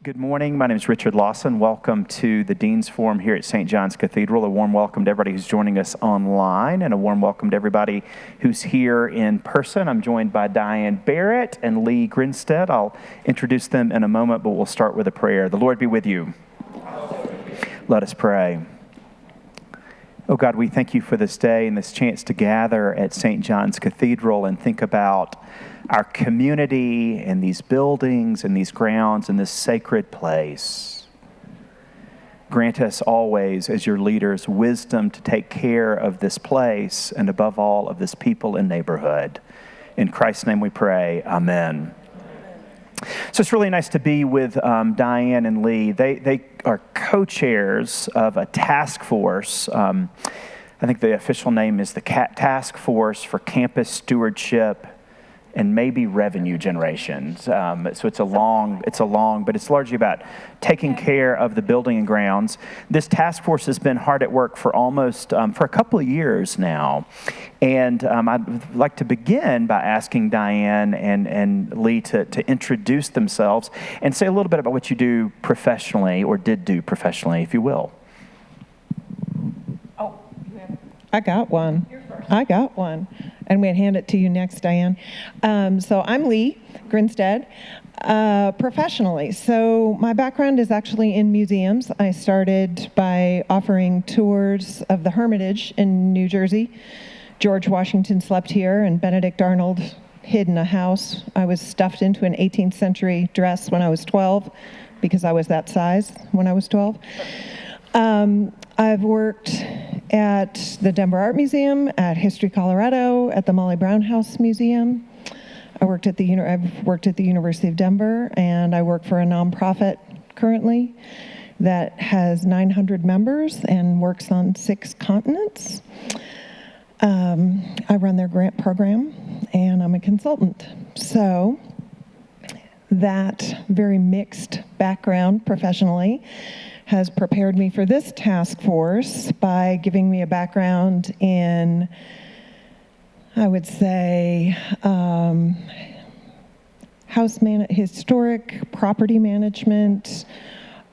Good morning. My name is Richard Lawson. Welcome to the Dean's Forum here at St. John's Cathedral. A warm welcome to everybody who's joining us online, and a warm welcome to everybody who's here in person. I'm joined by Diane Barrett and Lee Grinstead. I'll introduce them in a moment, but we'll start with a prayer. The Lord be with you. Let us pray. Oh God, we thank you for this day and this chance to gather at St. John's Cathedral and think about our community and these buildings and these grounds and this sacred place. Grant us always, as your leaders, wisdom to take care of this place and above all of this people and neighborhood. In Christ's name we pray, amen. So it's really nice to be with Diane and Lee. They are co-chairs of a task force. I think the official name is the Task Force for Campus Stewardship and maybe revenue generation. So it's a long, but it's largely about taking care of the building and grounds. This task force has been hard at work for almost, for a couple of years now. And I'd like to begin by asking Diane and Lee to introduce themselves and say a little bit about what you do professionally, or did do professionally, if you will. Oh, you have? I got one. I got one. And we'd hand it to you next, Diane. So I'm Lee Grinstead, professionally. So my background is actually in museums. I started by offering tours of the Hermitage in New Jersey. George Washington slept here, and Benedict Arnold hid in a house. I was stuffed into an 18th century dress when I was 12, because I was that size when I was 12. I've worked at the Denver Art Museum, at History Colorado, at the Molly Brown House Museum. I've worked at the University of Denver, and I work for a nonprofit currently that has 900 members and works on 6 continents. I run their grant program, and I'm a consultant. So that very mixed background professionally has prepared me for this task force by giving me a background in, I would say, historic property management,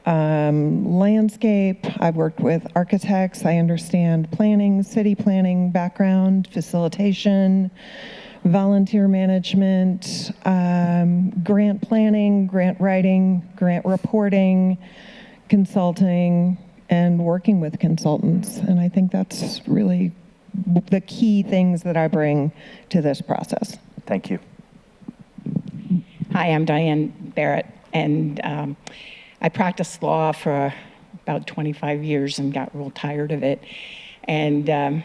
landscape. I've worked with architects. I understand planning, city planning background, facilitation, volunteer management, grant planning, grant writing, grant reporting, consulting, and working with consultants. And I think that's really the key things that I bring to this process. Thank you. Hi, I'm Diane Barrett, and I practiced law for about 25 years and got real tired of it. And bring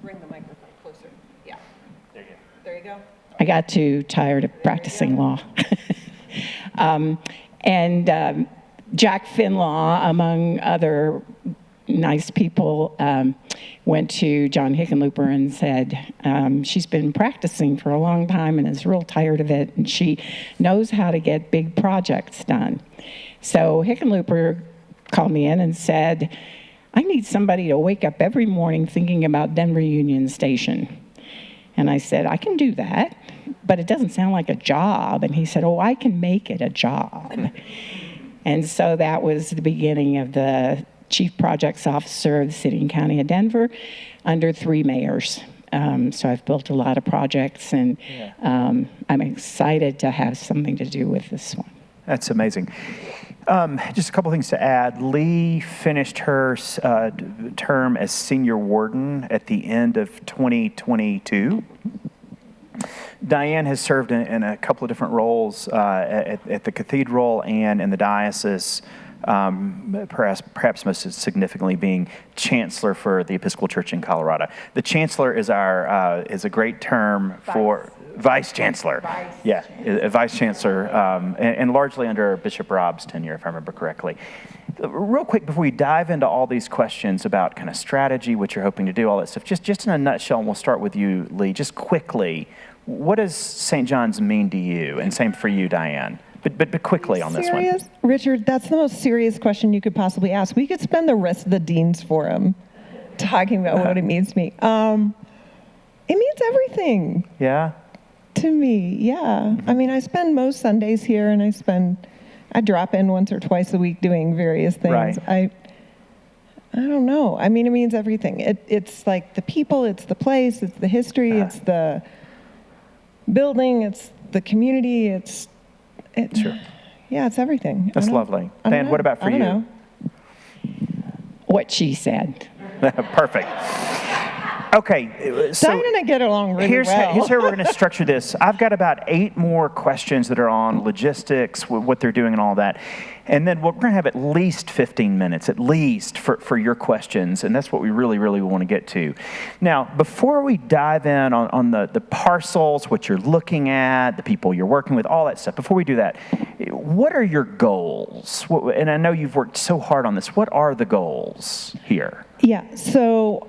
the microphone closer. Yeah. There you go. I got too tired of practicing law. And Jack Finlaw, among other nice people, went to John Hickenlooper and said, she's been practicing for a long time and is real tired of it, and she knows how to get big projects done. So Hickenlooper called me in and said, I need somebody to wake up every morning thinking about Denver Union Station. And I said, I can do that, but it doesn't sound like a job. And he said, oh, I can make it a job. And so that was the beginning of the Chief Projects Officer of the City and County of Denver under 3 mayors. So I've built a lot of projects, and I'm excited to have something to do with this one. That's amazing. Just a couple things to add. Lee finished her term as senior warden at the end of 2022. Diane has served in a couple of different roles at the cathedral and in the diocese, perhaps most significantly being chancellor for the Episcopal Church in Colorado. The chancellor is a great term for vice chancellor. A vice chancellor, and largely under Bishop Rob's tenure, if I remember correctly. Real quick, before we dive into all these questions about kind of strategy, what you're hoping to do, all that stuff, just in a nutshell, and we'll start with you, Lee, just quickly, what does St. John's mean to you? And same for you, Diane. But quickly on this one. Richard, that's the most serious question you could possibly ask. We could spend the rest of the Dean's Forum talking about what it means to me. It means everything. Yeah? to me, yeah. I mean, I spend most Sundays here, and I drop in once or twice a week doing various things. Right. I don't know. I mean, it means everything. It's like the people, it's the place, it's the history, it's the building, it's the community, Sure. Yeah, it's everything. That's lovely. Dan, what about for you? I don't know. What she said. Perfect. Okay, so Diane and I get along really here's well. how we're going to structure this. I've got about 8 more questions that are on logistics, what they're doing and all that. And then we're going to have at least 15 minutes, at least, for your questions. And that's what we really, really want to get to. Now, before we dive in on the parcels, what you're looking at, the people you're working with, all that stuff, before we do that, what are your goals? And I know you've worked so hard on this. What are the goals here? Yeah, so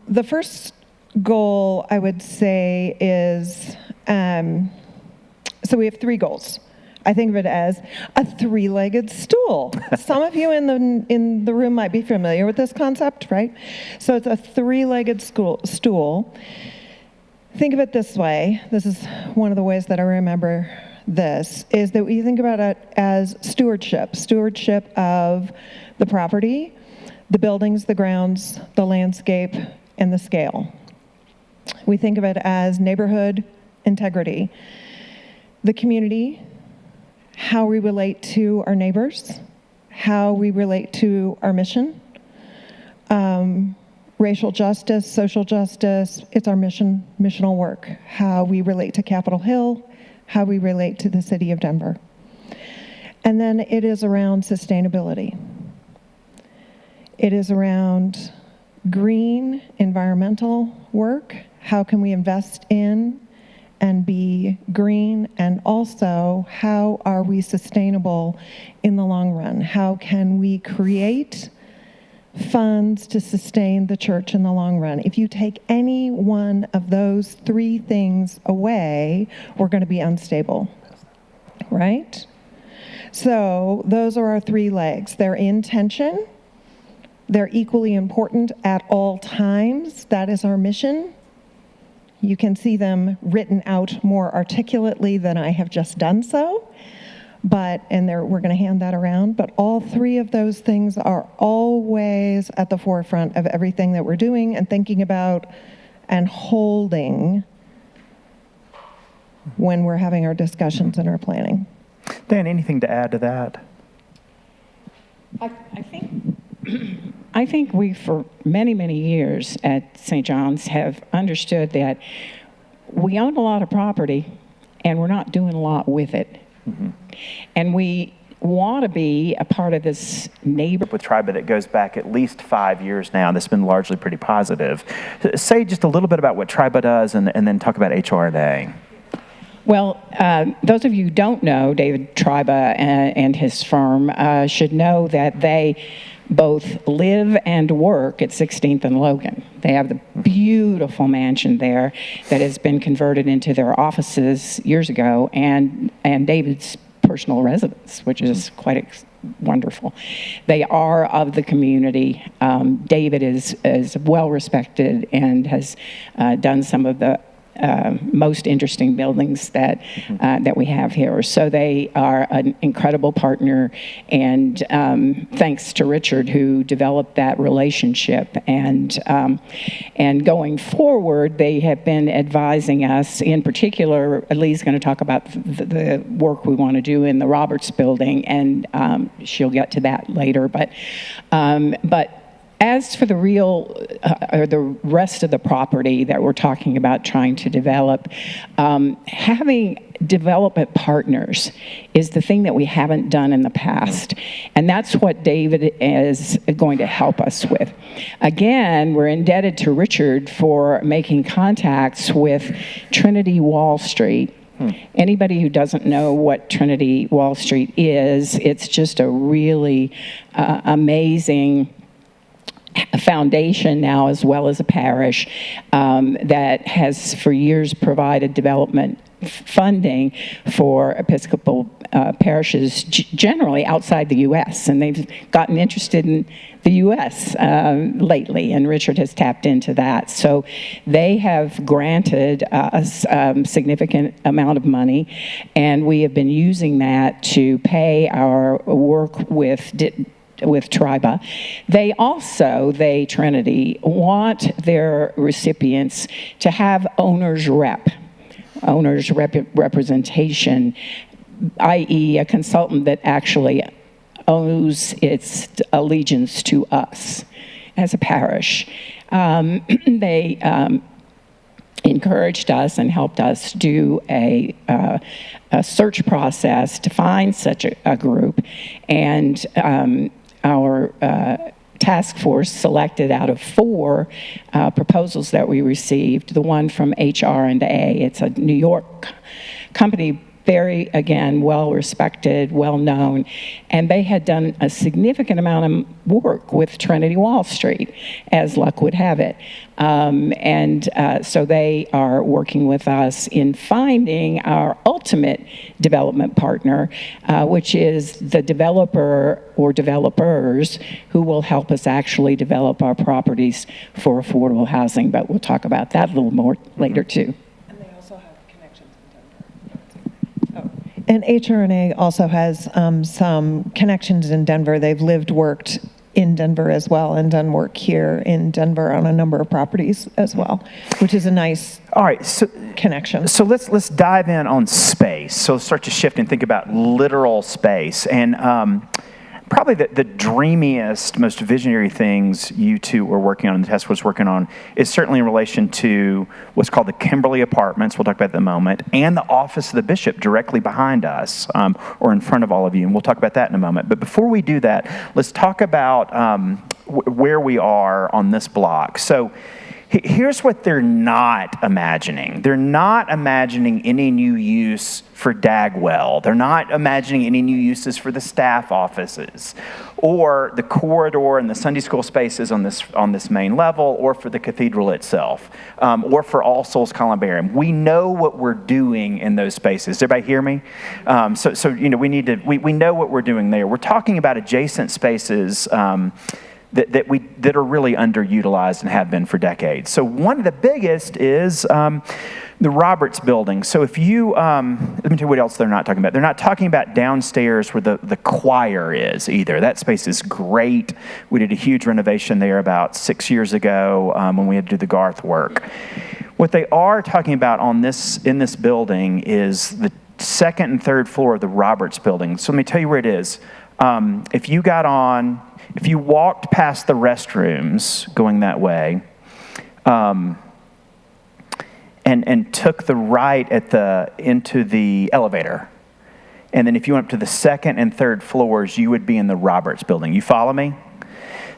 the first goal I would say is, so we have 3 goals. I think of it as a 3-legged stool. Some of you in the room might be familiar with this concept, right? So it's a 3-legged stool. Think of it this way. This is one of the ways that I remember this, is that we think about it as stewardship of the property, the buildings, the grounds, the landscape, and the scale. We think of it as neighborhood integrity, the community, how we relate to our neighbors, how we relate to our mission, racial justice, social justice. It's our missional work, how we relate to Capitol Hill, how we relate to the city of Denver. And then it is around sustainability. It is around green environmental work. How can we invest in and be green? And also, how are we sustainable in the long run? How can we create funds to sustain the church in the long run? If you take any one of those 3 things away, we're going to be unstable, right? So those are our 3 legs. They're in tension. They're equally important at all times. That is our mission. You can see them written out more articulately than I have just done so, we're going to hand that around. But all 3 of those things are always at the forefront of everything that we're doing and thinking about and holding when we're having our discussions and our planning. Dan, anything to add to that? I think we, for many, many years at St. John's, have understood that we own a lot of property and we're not doing a lot with it. Mm-hmm. And we want to be a part of this neighborhood. With TRIBA that goes back at least 5 years now, that's been largely pretty positive. Say just a little bit about what TRIBA does and then talk about HRNA. Well, those of you who don't know, David Triba and his firm should know that they both live and work at 16th and Logan. They have the beautiful mansion there that has been converted into their offices years ago, and David's personal residence, which is quite wonderful. They are of the community. David is well respected and has done some of the most interesting buildings that we have here. So they are an incredible partner, and thanks to Richard, who developed that relationship. And going forward, they have been advising us. In particular, Lee's going to talk about the work we want to do in the Roberts building, and she'll get to that later. But as for the the rest of the property that we're talking about trying to develop, having development partners is the thing that we haven't done in the past. And that's what David is going to help us with. Again, we're indebted to Richard for making contacts with Trinity Wall Street. Anybody who doesn't know what Trinity Wall Street is, it's just a really amazing a foundation now, as well as a parish, that has for years provided development funding for Episcopal parishes generally outside the U.S., and they've gotten interested in the U.S. Lately, and Richard has tapped into that. So they have granted us a significant amount of money, and we have been using that to pay our work with Triba. They, Trinity, want their recipients to have owner's representation, i.e. a consultant that actually owes its allegiance to us as a parish. They encouraged us and helped us do a search process to find such a group, and our task force selected out of 4 proposals that we received, the one from HR&A. It's a New York company, very, again, well-respected, well-known, and they had done a significant amount of work with Trinity Wall Street, as luck would have it. So they are working with us in finding our ultimate development partner, which is the developer or developers who will help us actually develop our properties for affordable housing. But we'll talk about that a little more later, too. And HR&A also has some connections in Denver. They've lived, worked in Denver as well, and done work here in Denver on a number of properties as well, which is a nice connection. So let's dive in on space. So start to shift and think about literal space. And probably the dreamiest, most visionary things you two were working on, and the task force working on, is certainly in relation to what's called the Kimberly Apartments, we'll talk about that in a moment, and the Office of the Bishop directly behind us, or in front of all of you, and we'll talk about that in a moment. But before we do that, let's talk about where we are on this block. So here's what they're not imagining. They're not imagining any new use for Dagwell. They're not imagining any new uses for the staff offices, or the corridor and the Sunday school spaces on this main level, or for the cathedral itself, or for All Souls Columbarium. We know what we're doing in those spaces. Does everybody hear me? So we know what we're doing there. We're talking about adjacent spaces that are really underutilized and have been for decades. So one of the biggest is the Roberts Building. So if you, let me tell you what else they're not talking about. They're not talking about downstairs where the choir is either. That space is great. We did a huge renovation there about 6 years ago when we had to do the Garth work. What they are talking about in this building is the second and third floor of the Roberts Building. So let me tell you where it is. If you walked past the restrooms going that way, and took the right into the elevator, and then if you went up to the second and third floors, you would be in the Roberts Building. You follow me?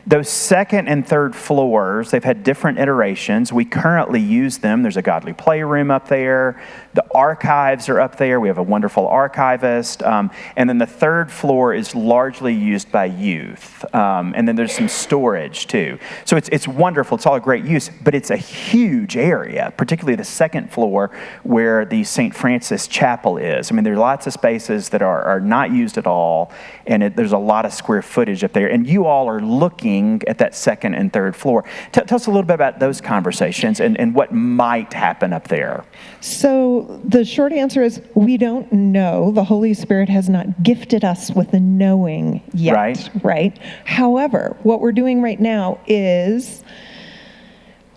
Those second and third floors, they've had different iterations. We currently use them. There's a godly playroom up there. The archives are up there. We have a wonderful archivist. And then the third floor is largely used by youth. And then there's some storage too. So it's wonderful. It's all a great use, but it's a huge area, particularly the second floor where the St. Francis Chapel is. I mean, there are lots of spaces that are not used at all, and there's a lot of square footage up there. And you all are looking at that second and third floor. Tell us a little bit about those conversations and what might happen up there. So the short answer is we don't know. The Holy Spirit has not gifted us with the knowing yet. Right? However, what we're doing right now is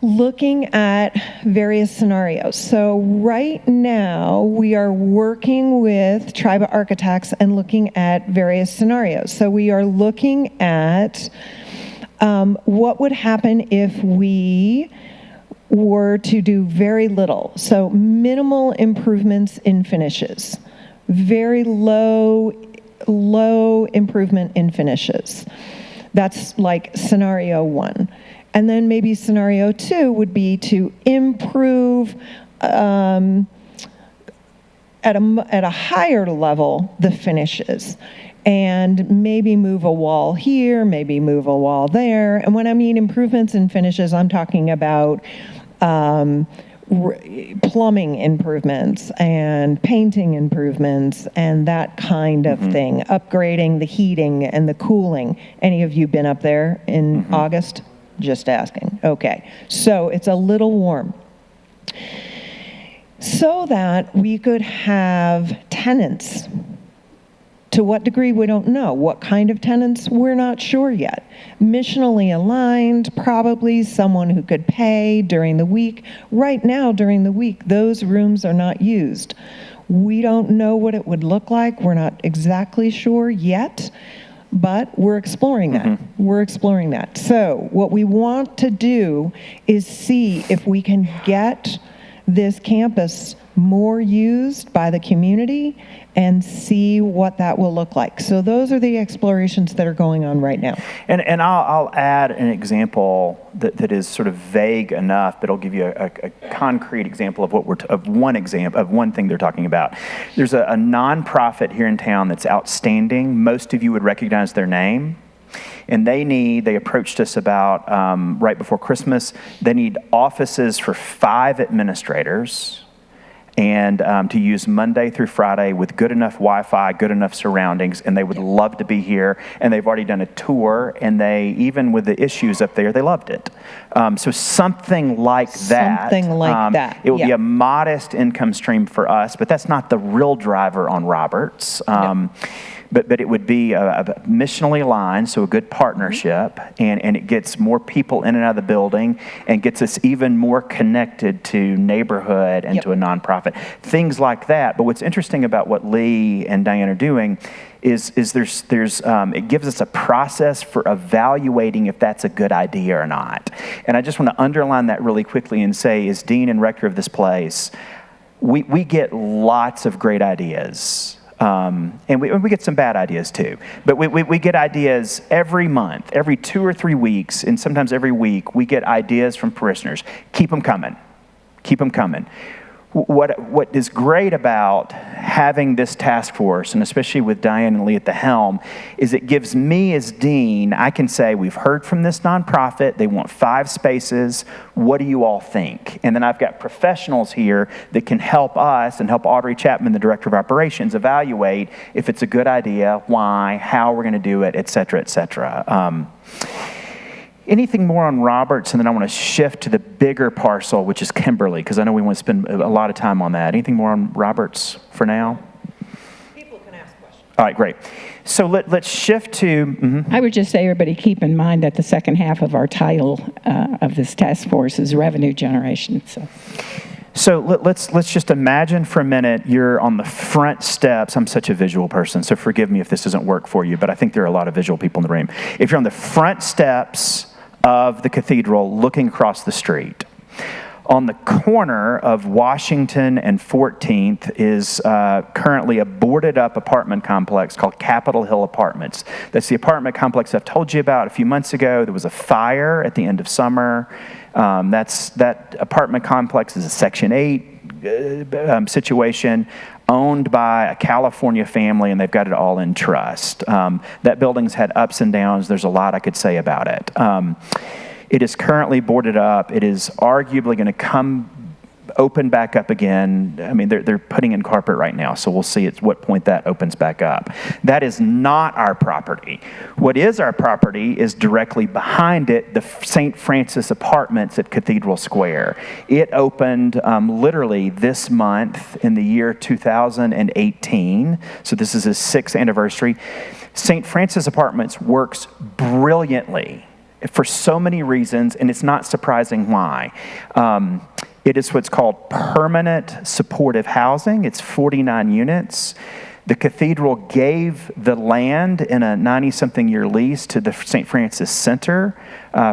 looking at various scenarios. So right now we are working with Triba Architects and looking at various scenarios. So we are looking at what would happen if we were to do very little. So minimal improvements in finishes, very low improvement in finishes. That's like scenario 1. And then maybe scenario 2 would be to improve at a higher level the finishes, and maybe move a wall here, maybe move a wall there. And when I mean improvements in finishes, I'm talking about plumbing improvements and painting improvements and that kind of thing, upgrading the heating and the cooling. Any of you been up there in August? Just asking. Okay, so it's a little warm. So that we could have tenants. To what degree, we don't know. What kind of tenants, we're not sure yet. Missionally aligned, probably someone who could pay during the week. Right now, during the week, those rooms are not used. We don't know what it would look like. We're not exactly sure yet, but we're exploring that. We're exploring that. So what we want to do is see if we can get this campus more used by the community and see what that will look like. So those are the explorations that are going on right now. And I'll add an example that is sort of vague enough, but I'll give you a concrete example of one thing they're talking about. There's a nonprofit here in town that's outstanding. Most of you would recognize their name. And they approached us about right before Christmas. They need offices for 5 administrators and to use Monday through Friday with good enough Wi-Fi, good enough surroundings, and they would love to be here. And they've already done a tour, and they, even with the issues up there, they loved it. So something like that. Something like that. It would be a modest income stream for us, but that's not the real driver on Roberts. But it would be missionally aligned, so a good partnership, and it gets more people in and out of the building and gets us even more connected to neighborhood and to a nonprofit. Things like that. But what's interesting about what Lee and Diane are doing is there's it gives us a process for evaluating if that's a good idea or not. And I just want to underline that really quickly and say, as dean and rector of this place, we get lots of great ideas. And we get some bad ideas too. But we get ideas every month, every 2 or 3 weeks, and sometimes every week, we get ideas from parishioners. Keep them coming. Keep them coming. What is great about having this task force, and especially with Diane and Lee at the helm, is it gives me as dean, I can say, we've heard from this nonprofit, they want 5 spaces, what do you all think? And then I've got professionals here that can help us and help Audrey Chapman, the director of operations, evaluate if it's a good idea, why, how we're going to do it, et cetera, et cetera. Anything more on Roberts, and then I want to shift to the bigger parcel, which is Kimberly, because I know we want to spend a lot of time on that. Anything more on Roberts for now? People can ask questions. All right, great. So let's shift to... I would just say, everybody keep in mind that the second half of our title of this task force is revenue generation. So let's just imagine for a minute you're on the front steps. I'm such a visual person, so forgive me if this doesn't work for you, but I think there are a lot of visual people in the room. If you're on the front steps of the cathedral looking across the street, on the corner of Washington and 14th is currently a boarded-up apartment complex called Capitol Hill Apartments. That's the apartment complex I've told you about a few months ago. There was a fire at the end of summer. That apartment complex is a Section 8 situation owned by a California family, and they've got it all in trust. That building's had ups and downs. There's a lot I could say about it. It is currently boarded up. It is arguably going to open back up again. I mean, they're putting in carpet right now, so we'll see at what point that opens back up. That is not our property. What is our property is directly behind it, the St. Francis Apartments at Cathedral Square. It opened literally this month in the year 2018, so this is its 6th anniversary. St. Francis Apartments works brilliantly for so many reasons, and it's not surprising why. It is what's called permanent supportive housing. It's 49 units. The cathedral gave the land in a 90-something year lease to the St. Francis Center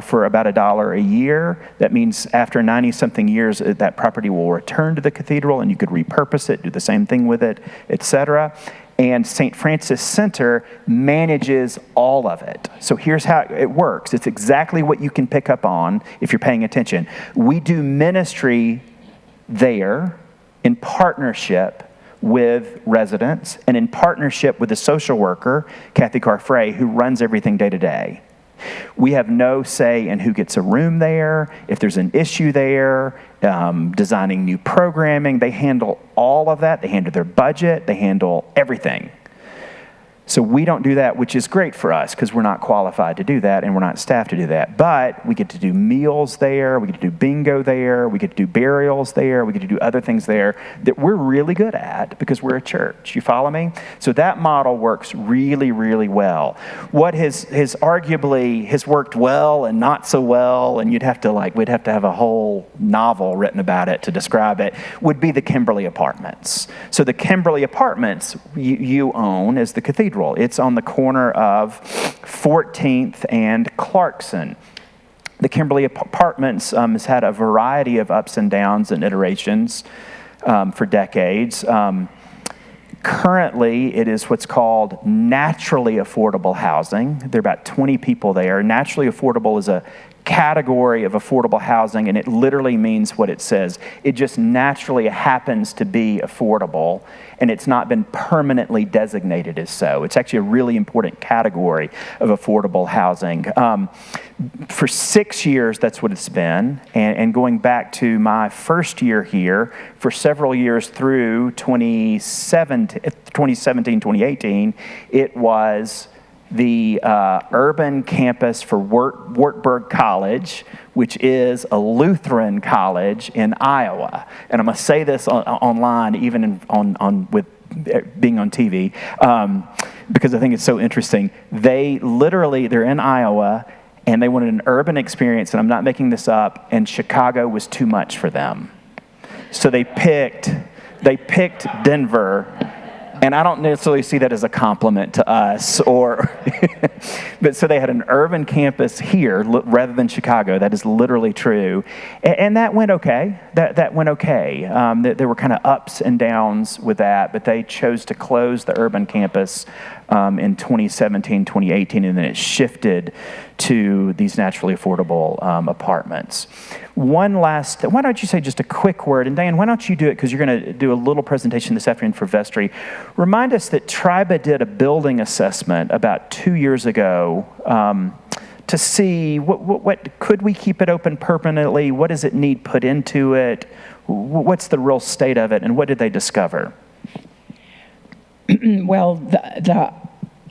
for about $1 a year. That means after 90-something years, that property will return to the cathedral, and you could repurpose it, do the same thing with it, etc. And St. Francis Center manages all of it. So here's how it works. It's exactly what you can pick up on if you're paying attention. We do ministry there in partnership with residents and in partnership with the social worker, Kathy Carfrey, who runs everything day to day. We have no say in who gets a room there, if there's an issue there, designing new programming. They handle all of that. They handle their budget. They handle everything. So we don't do that, which is great for us because we're not qualified to do that and we're not staffed to do that. But we get to do meals there, we get to do bingo there, we get to do burials there, we get to do other things there that we're really good at because we're a church. You follow me? So that model works really, really well. What has arguably has worked well and not so well, and we'd have to have a whole novel written about it to describe it, would be the Kimberly Apartments. So the Kimberly Apartments you own as the cathedral. It's on the corner of 14th and Clarkson. The Kimberly Apartments has had a variety of ups and downs and iterations for decades. Currently, it is what's called naturally affordable housing. There are about 20 people there. Naturally affordable is a category of affordable housing, and it literally means what it says. It just naturally happens to be affordable, and it's not been permanently designated as so. It's actually a really important category of affordable housing. For 6 years, that's what it's been, and going back to my first year here, for several years through 2017, 2018, it was the urban campus for Wartburg College, which is a Lutheran college in Iowa. And I'm going to say this online, even with being on TV, because I think it's so interesting. They're in Iowa, and they wanted an urban experience, and I'm not making this up, and Chicago was too much for them. So they picked Denver. And I don't necessarily see that as a compliment to us, but so they had an urban campus here rather than Chicago. That is literally true, and that went okay. That went okay. There were kind of ups and downs with that, but they chose to close the urban campus in 2017, 2018, and then it shifted to these naturally affordable apartments. Why don't you say just a quick word, and Diane, why don't you do it, because you're going to do a little presentation this afternoon for vestry. Remind us that Triba did a building assessment about 2 years ago to see what could we keep it open permanently, what does it need put into it, what's the real state of it, and what did they discover? Well, the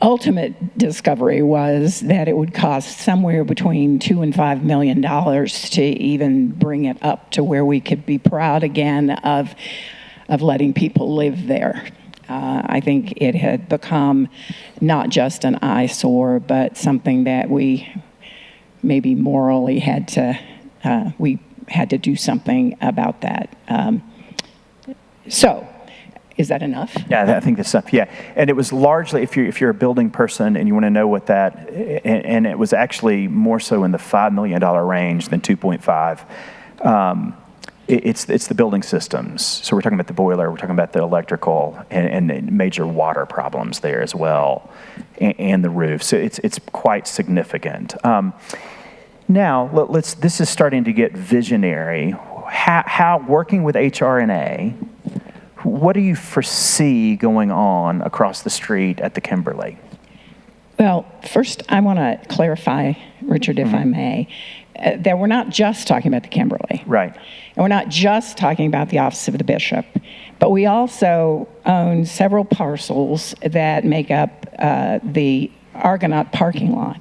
ultimate discovery was that it would cost somewhere between $2 and $5 million to even bring it up to where we could be proud again of letting people live there. I think it had become not just an eyesore, but something that we maybe morally had to do something about that. So. Is that enough? Yeah, I think that's enough. Yeah, and it was largely, if you're a building person and you want to know what that, and it was actually more so in the $5 million range than 2.5. It's the building systems. So we're talking about the boiler, we're talking about the electrical, and major water problems there as well, and the roof. So it's quite significant. Now this is starting to get visionary. How working with HR&A. What do you foresee going on across the street at the Kimberly? Well, first I want to clarify, Richard, if I may, that we're not just talking about the Kimberly. Right. And we're not just talking about the office of the bishop, but we also own several parcels that make up the Argonaut parking lot.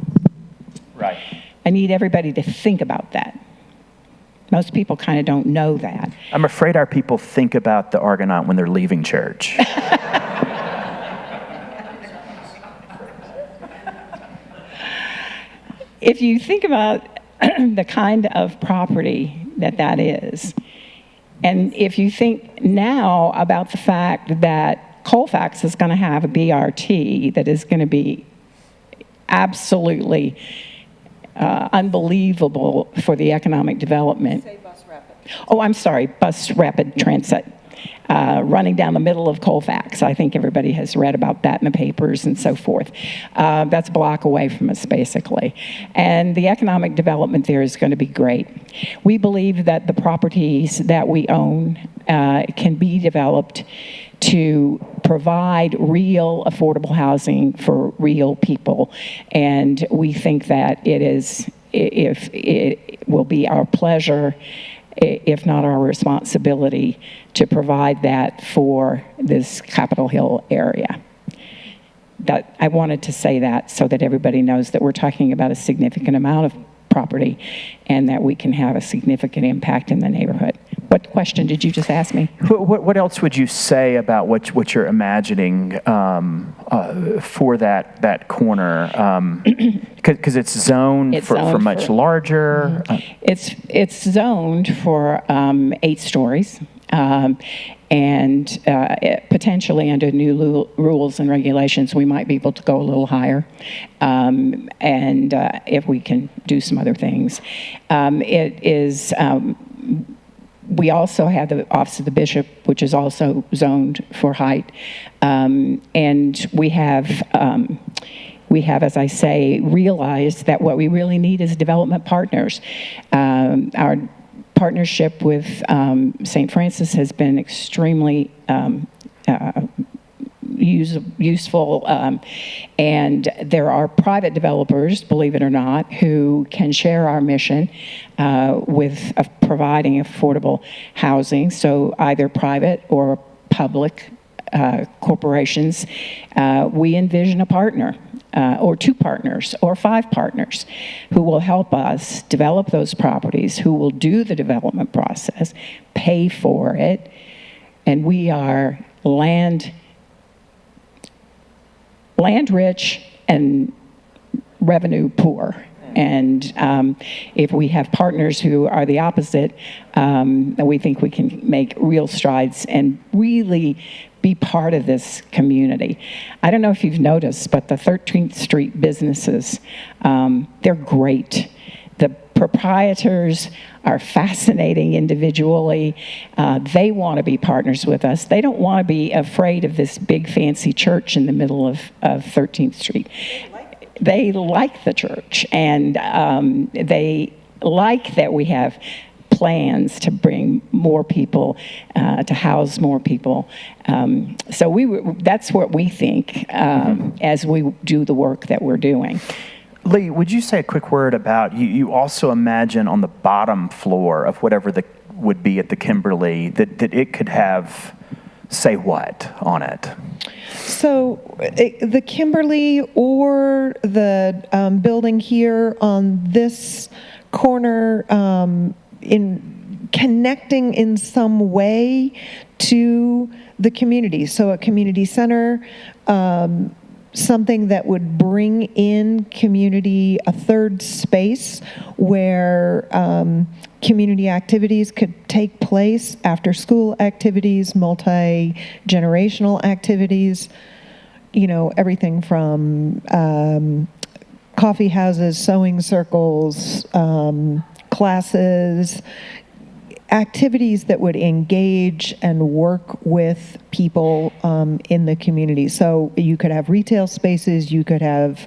Right. I need everybody to think about that. Most people kind of don't know that. I'm afraid our people think about the Argonaut when they're leaving church. If you think about the kind of property that is, and if you think now about the fact that Colfax is going to have a BRT that is going to be absolutely unbelievable for the economic development. Say bus rapid. Oh, I'm sorry, bus rapid transit. Running down the middle of Colfax. I think everybody has read about that in the papers and so forth. That's a block away from us, basically. And the economic development there is going to be great. We believe that the properties that we own can be developed to provide real affordable housing for real people. And we think that it will be our pleasure, if not our responsibility, to provide that for this Capitol Hill area. That I wanted to say that so that everybody knows that we're talking about a significant amount of property and that we can have a significant impact in the neighborhood. What question did you just ask me? What else would you say about what you're imagining for that corner? Because it's zoned for much larger. It's zoned for 8 stories. And potentially under new rules and regulations, we might be able to go a little higher, and if we can do some other things. It is. We also have the Office of the Bishop, which is also zoned for height, and we have, as I say, realized that what we really need is development partners. Our partnership with St. Francis has been extremely useful, and there are private developers, believe it or not, who can share our mission with providing affordable housing, so either private or public corporations. We envision a partner, or 2 partners, or 5 partners who will help us develop those properties, who will do the development process, pay for it, and we are land rich and revenue poor. And if we have partners who are the opposite, we think we can make real strides and really be part of this community. I don't know if you've noticed, but the 13th Street businesses, they're great. The proprietors are fascinating individually. They want to be partners with us. They don't want to be afraid of this big fancy church in the middle of 13th Street. They like the church, and they like that we have plans to bring more people, to house more people. So that's what we think as we do the work that we're doing. Lee, would you say a quick word about, you also imagine on the bottom floor of whatever would be at the Kimberly, that it could have, say what on it? So the Kimberly or the building here on this corner, in connecting in some way to the community. So a community center, something that would bring in community, a third space where community activities could take place, after school activities, multi-generational activities, everything from coffee houses, sewing circles, classes, activities that would engage and work with people in the community. So you could have retail spaces, you could have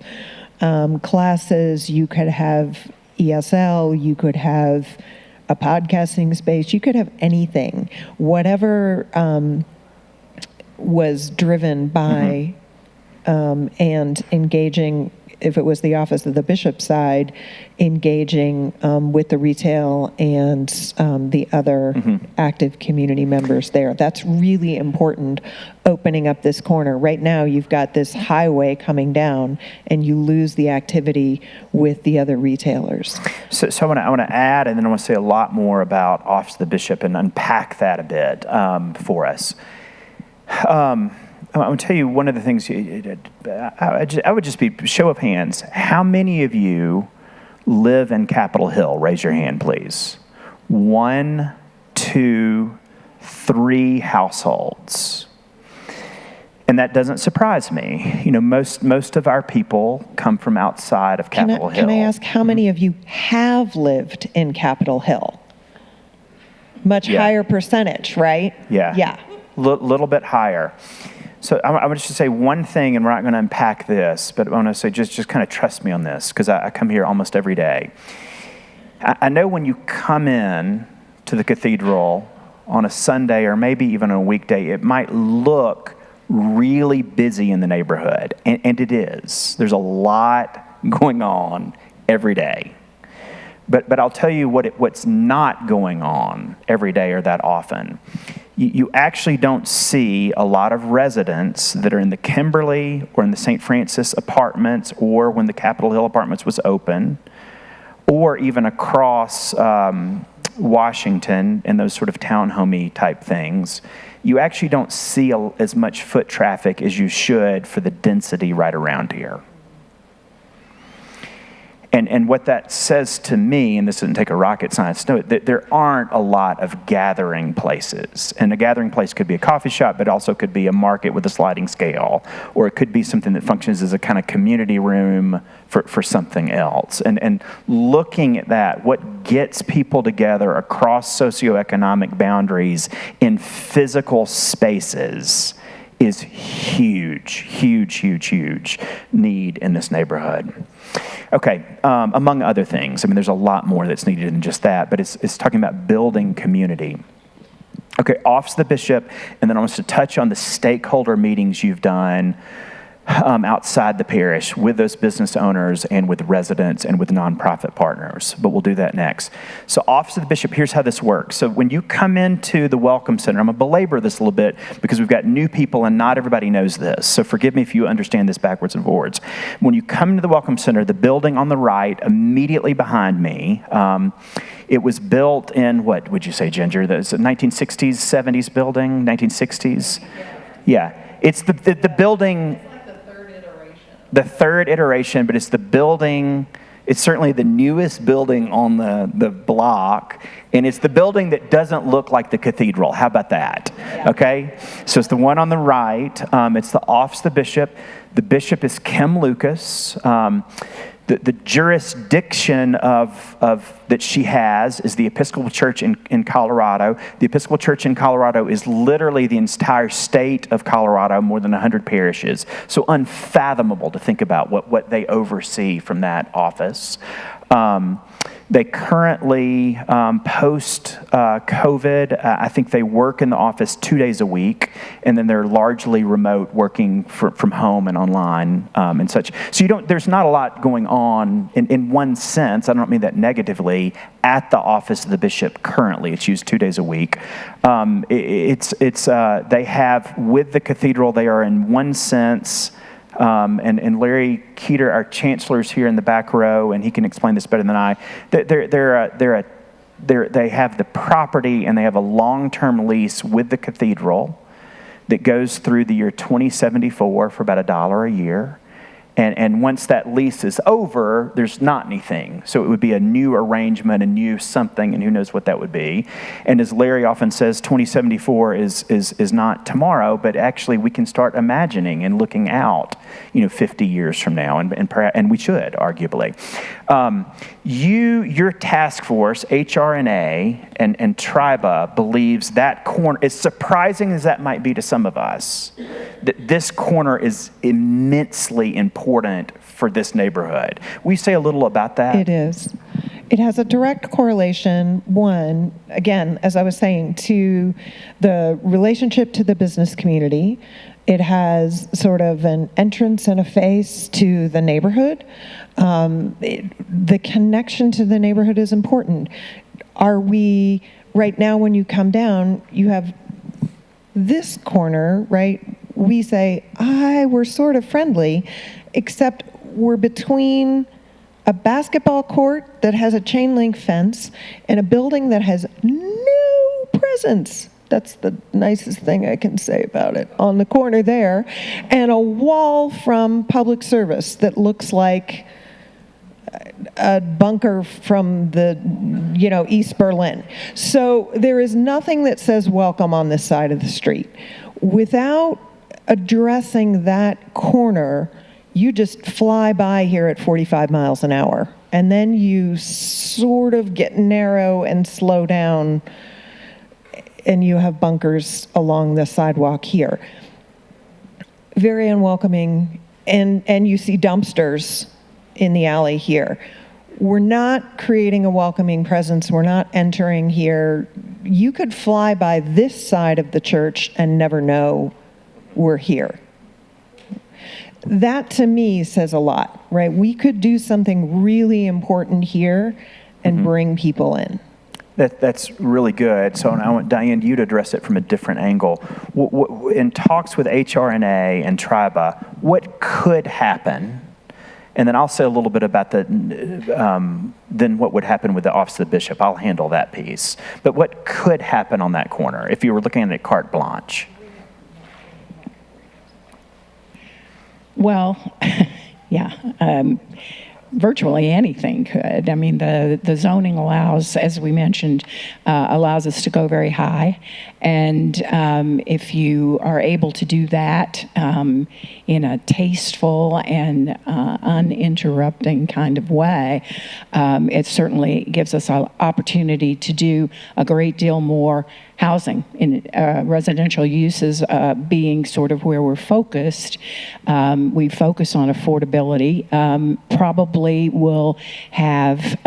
classes, you could have ESL, you could have a podcasting space, you could have anything. Whatever was driven by and engaging, if it was the Office of the Bishop side, engaging with the retail and the other active community members there. That's really important, opening up this corner. Right now, you've got this highway coming down, and you lose the activity with the other retailers. So I want to add, and then I want to say a lot more about Office of the Bishop and unpack that a bit for us. I want to tell you one of the things, I would just be, show of hands, how many of you live in Capitol Hill? Raise your hand, please. 1, 2, 3 households. And that doesn't surprise me. Most of our people come from outside of Capitol Hill. Can I ask how many of you have lived in Capitol Hill? Much higher percentage, right? Yeah. Yeah. Little bit higher. So I want to just say one thing, and we're not going to unpack this, but I want to say just kind of trust me on this, because I come here almost every day. I know when you come in to the cathedral, on a Sunday or maybe even on a weekday, it might look really busy in the neighborhood, and it is. There's a lot going on every day. But I'll tell you what's not going on every day or that often. You actually don't see a lot of residents that are in the Kimberly or in the St. Francis apartments, or when the Capitol Hill apartments was open, or even across Washington and those sort of townhomey type things. You actually don't see as much foot traffic as you should for the density right around here. And what that says to me, and this doesn't take a rocket science to know it, that there aren't a lot of gathering places. And a gathering place could be a coffee shop, but also could be a market with a sliding scale, or it could be something that functions as a kind of community room for something else. And looking at that, what gets people together across socioeconomic boundaries in physical spaces is huge need in this neighborhood. Okay, among other things, I mean, there's a lot more that's needed than just that, but it's talking about building community. Okay, Office of the Bishop, and then I want us to touch on the stakeholder meetings you've done outside the parish with those business owners and with residents and with nonprofit partners, but we'll do that next. So Office of the Bishop, here's how this works. So when you come into the Welcome Center, I'm going to belabor this a little bit because we've got new people and not everybody knows this, so forgive me if you understand this backwards and forwards. When you come into the Welcome Center, the building on the right, immediately behind me, it was built in, what would you say, Ginger? That's a 1960s, 70s building, 1960s? Yeah, it's the building... The third iteration, but it's the building, it's certainly the newest building on the block, and it's the building that doesn't look like the cathedral. How about that? Yeah. Okay? So it's the one on the right. It's the Office of the Bishop. The bishop is Kim Lucas. The jurisdiction of that she has is the Episcopal Church in Colorado. The Episcopal Church in Colorado is literally the entire state of Colorado, more than 100 parishes. So unfathomable to think about what they oversee from that office. They currently, post-COVID, I think they work in the office 2 days a week, and then they're largely remote, working from home and online and such. So there's not a lot going on in one sense, I don't mean that negatively, at the Office of the Bishop currently. It's used 2 days a week. They have, with the cathedral, they are in one sense, and Larry Keeter, our chancellor, is here in the back row, and he can explain this better than I. They have the property, and they have a long-term lease with the cathedral that goes through the year 2074 for about $1 a year. And once that lease is over, there's not anything. So it would be a new arrangement, a new something, and who knows what that would be. And as Larry often says, 2074 is not tomorrow, but actually we can start imagining and looking out, 50 years from now, and we should, arguably. Your task force, HRNA and TRIBA, believes that corner, as surprising as that might be to some of us, that this corner is immensely important for this neighborhood. Will you say a little about that? It is. It has a direct correlation, one, again, as I was saying, to the relationship to the business community. It has sort of an entrance and a face to the neighborhood. The connection to the neighborhood is important. Right now when you come down, you have this corner, right? We say, we're sort of friendly, except we're between a basketball court that has a chain link fence and a building that has no presence. That's the nicest thing I can say about it, on the corner there, and a wall from public service that looks like a bunker from the, East Berlin. So there is nothing that says welcome on this side of the street. Without addressing that corner, you just fly by here at 45 miles an hour, and then you sort of get narrow and slow down, and you have bunkers along the sidewalk here. Very unwelcoming, and you see dumpsters in the alley here. We're not creating a welcoming presence. We're not entering here you could fly by this side of the church and never know we're here. That to me says a lot, right? We could do something really important here and bring people in. That's really good. So I want Diane, you to address it from a different angle. In talks with HRNA and TRIBA, what could happen? And then I'll say a little bit about then what would happen with the Office of the Bishop. I'll handle that piece. But what could happen on that corner if you were looking at it carte blanche? Well, yeah, virtually anything could. I mean, the zoning allows, as we mentioned, allows us to go very high. And if you are able to do that in a tasteful and uninterrupting kind of way, it certainly gives us an opportunity to do a great deal more housing in residential uses being sort of where we're focused. We focus on affordability. Probably will have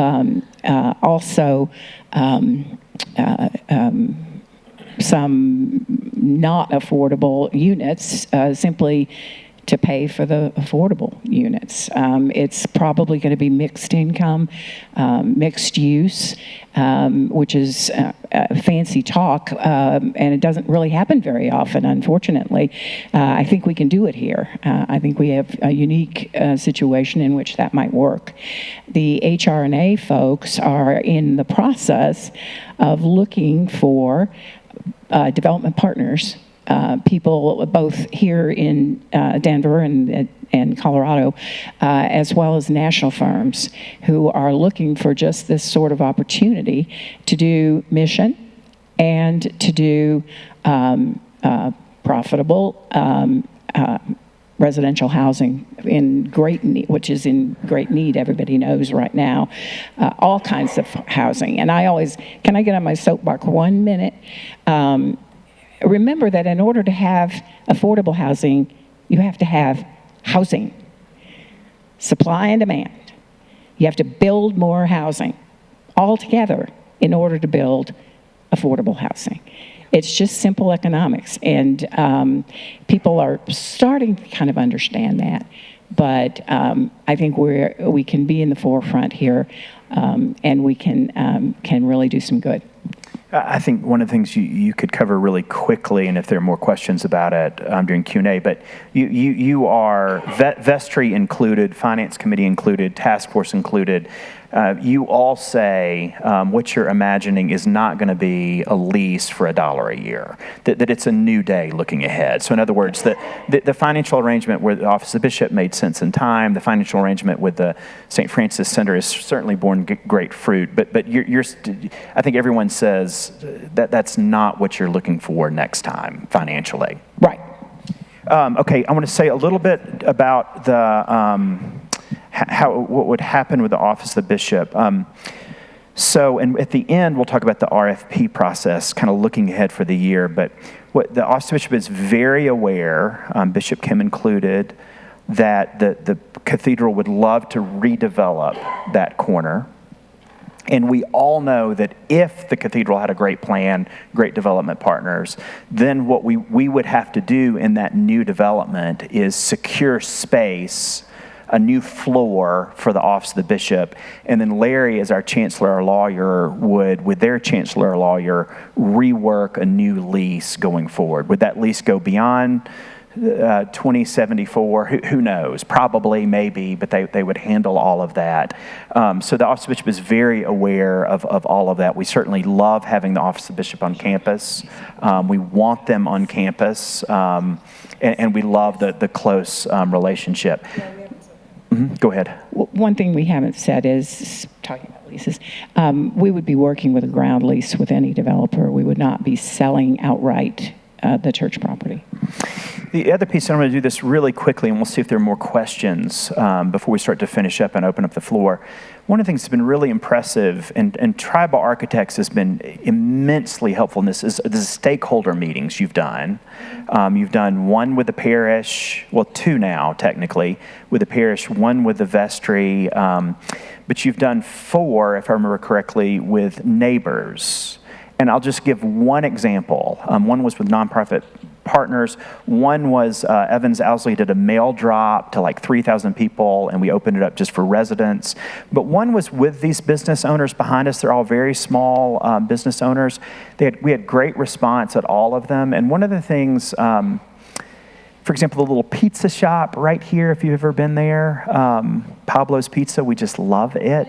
also some not affordable units simply to pay for the affordable units. It's probably going to be mixed income, mixed use, which is fancy talk, and it doesn't really happen very often, unfortunately. I think we can do it here. I think we have a unique situation in which that might work. The HRNA folks are in the process of looking for development partners, people both here in Denver and Colorado, as well as national firms who are looking for just this sort of opportunity to do mission and to do profitable residential housing in great need, which is in great need, everybody knows right now, all kinds of housing. And can I get on my soapbox 1 minute? Remember that in order to have affordable housing, you have to have housing, supply and demand. You have to build more housing all together in order to build affordable housing. It's just simple economics, and people are starting to kind of understand that. But I think we can be in the forefront here, and we can really do some good. I think one of the things you could cover really quickly, and if there are more questions about it during Q&A, but you are vestry included, finance committee included, task force included. You all say what you're imagining is not going to be a lease for $1 a year, that it's a new day looking ahead. So in other words, the financial arrangement with the Office of the Bishop made sense in time. The financial arrangement with the St. Francis Center has certainly borne great fruit. But I think everyone says that's not what you're looking for next time financially. Right. Okay, I want to say a little bit about what would happen with the Office of the Bishop. And at the end, we'll talk about the RFP process, kind of looking ahead for the year. But what the Office of the Bishop is very aware, Bishop Kim included, that the cathedral would love to redevelop that corner. And we all know that if the cathedral had a great plan, great development partners, then what we would have to do in that new development is secure space, a new floor for the Office of the Bishop, and then Larry, as our chancellor, our lawyer, would, with their chancellor, our lawyer, rework a new lease going forward. Would that lease go beyond 2074? Who knows? Probably, maybe, but they would handle all of that. So the Office of the Bishop is very aware of all of that. We certainly love having the Office of the Bishop on campus. We want them on campus, and we love the close relationship. Go ahead. One thing we haven't said is, talking about leases, we would be working with a ground lease with any developer. We would not be selling outright the church property. The other piece, and I'm going to do this really quickly, and we'll see if there are more questions before we start to finish up and open up the floor. One of the things that's been really impressive, and Tribal Architects has been immensely helpful in this, is the stakeholder meetings you've done. You've done one with the parish, well, two now, technically, with the parish, one with the vestry, but you've done 4, if I remember correctly, with neighbors. And I'll just give one example. One was with nonprofit partners. One was Evans Owsley did a mail drop to like 3,000 people, and we opened it up just for residents. But one was with these business owners behind us. They're all very small business owners. We had great response at all of them. And one of the things, for example, the little pizza shop right here, if you've ever been there, Pablo's Pizza, we just love it.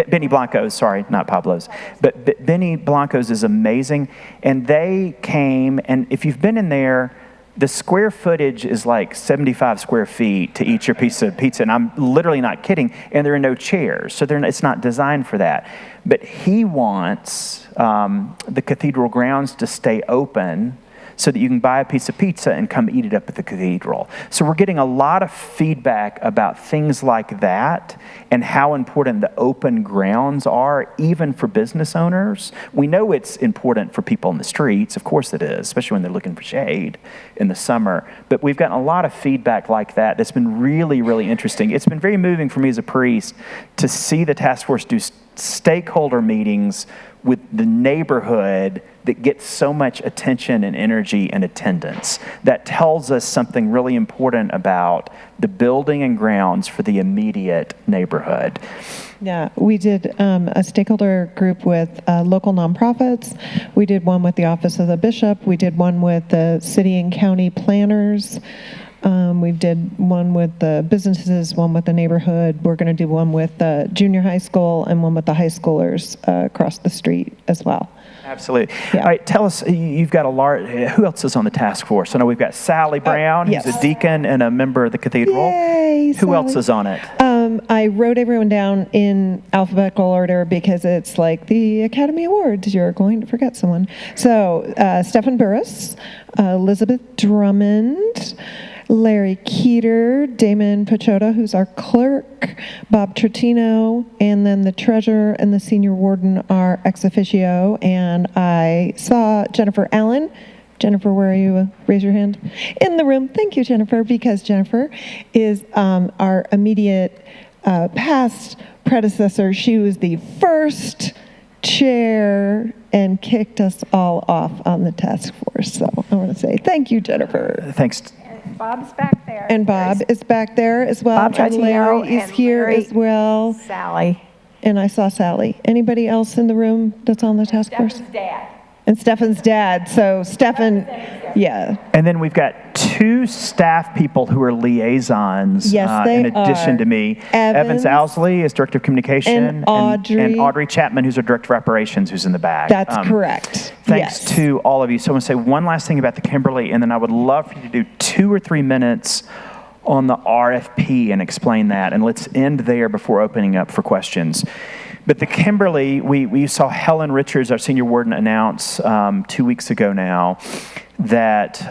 Benny Blanco's, sorry, not Pablo's. But Benny Blanco's is amazing. And they came, and if you've been in there, the square footage is like 75 square feet to eat your piece of pizza. And I'm literally not kidding. And there are no chairs, so it's not designed for that. But he wants the cathedral grounds to stay open so that you can buy a piece of pizza and come eat it up at the cathedral. So we're getting a lot of feedback about things like that and how important the open grounds are, even for business owners. We know it's important for people in the streets. Of course it is, especially when they're looking for shade in the summer. But we've gotten a lot of feedback like that that's been really, really interesting. It's been very moving for me as a priest to see the task force do stakeholder meetings with the neighborhood that gets so much attention and energy and attendance. That tells us something really important about the building and grounds for the immediate neighborhood. Yeah, we did a stakeholder group with local nonprofits. We did one with the Office of the Bishop. We did one with the city and county planners. We did one with the businesses, one with the neighborhood. We're going to do one with the junior high school and one with the high schoolers across the street as well. Absolutely. Yeah. All right, tell us, you've got a large, who else is on the task force? I know we've got Sally Brown, yes. who's a deacon and a member of the cathedral. Yay, Who else Sally. is on it? I wrote everyone down in alphabetical order because it's like the Academy Awards. You're going to forget someone. So Stephen Burris, Elizabeth Drummond, Larry Keeter, Damon Pachota, who's our clerk, Bob Trotino, and then the treasurer and the senior warden are ex officio. And I saw Jennifer Allen. Jennifer, where are you? Raise your hand. In the room. Thank you, Jennifer, because Jennifer is our immediate past predecessor. She was the first chair and kicked us all off on the task force. So I want to say thank you, Jennifer. Thanks. Bob's back there. And Bob is back there as well. Bob And Trotino Larry is and here Larry. as well. Sally. And I saw Sally. Anybody else in the room that's on the task force? Stefan's dad. And Stefan's dad. So Stefan, yeah. And then we've got two staff people who are liaisons. Yes, they in addition are. to me. Evans Owsley is director of communication. and Audrey. And Audrey Chapman, who's our director of operations, who's in the back. That's correct. Thanks Yes. to all of you. So I want to say one last thing about the Kimberly, and then I would love for you to do 2 or 3 minutes on the RFP and explain that. And let's end there before opening up for questions. But the Kimberly, we saw Helen Richards, our senior warden, announce 2 weeks ago now that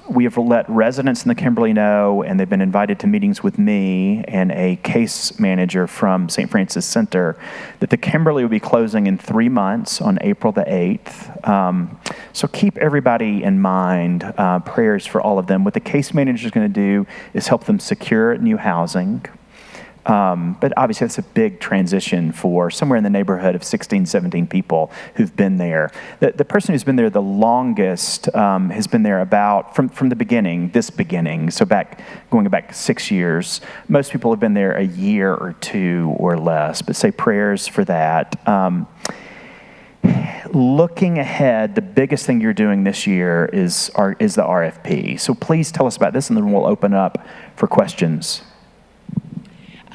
we have let residents in the Kimberly know, and they've been invited to meetings with me and a case manager from St. Francis Center, that the Kimberly will be closing in 3 months on April the 8th. So keep everybody in mind, prayers for all of them. What the case manager is going to do is help them secure new housing. But obviously that's a big transition for somewhere in the neighborhood of 16, 17 people who've been there. The person who's been there the longest has been there about, from the beginning, so going back 6 years. Most people have been there a year or 2 or less, but say prayers for that. Looking ahead, the biggest thing you're doing this year is the RFP. So please tell us about this, and then we'll open up for questions.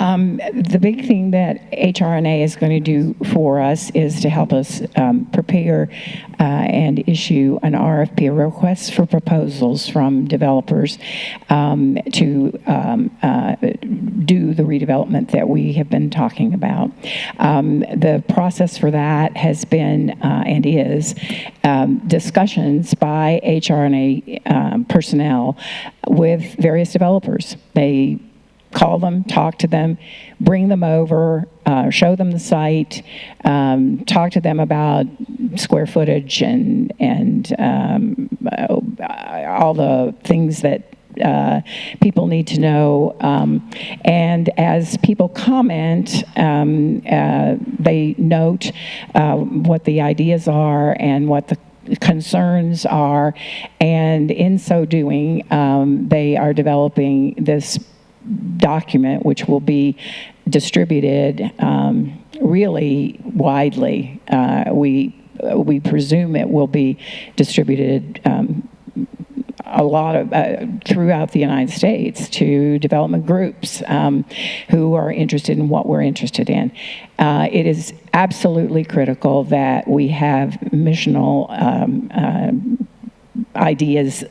The big thing that HRNA is going to do for us is to help us prepare and issue an RFP, a request for proposals from developers to do the redevelopment that we have been talking about. The process for that has been and is discussions by HRNA personnel with various developers. They call them, talk to them, bring them over, show them the site, talk to them about square footage and all the things that people need to know. And as people comment, they note what the ideas are and what the concerns are, and in so doing, they are developing this document which will be distributed really widely. We presume it will be distributed a lot of throughout the United States to development groups who are interested in what we're interested in. It is absolutely critical that we have missional ideas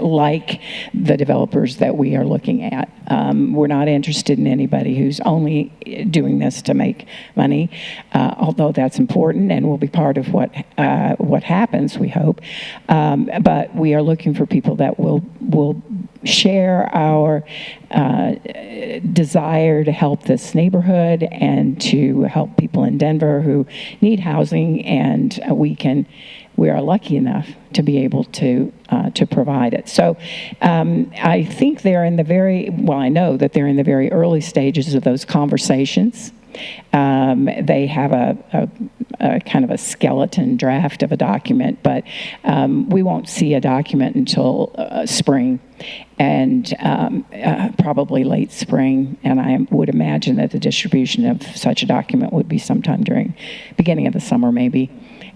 like the developers that we are looking at. We're not interested in anybody who's only doing this to make money, although that's important and will be part of what happens, we hope. But we are looking for people that will share our desire to help this neighborhood and to help people in Denver who need housing, and we are lucky enough to be able to provide it. So I think they're in I know that they're in the very early stages of those conversations. They have a kind of a skeleton draft of a document, but we won't see a document until spring, and probably late spring. And I would imagine that the distribution of such a document would be sometime during beginning of the summer, maybe.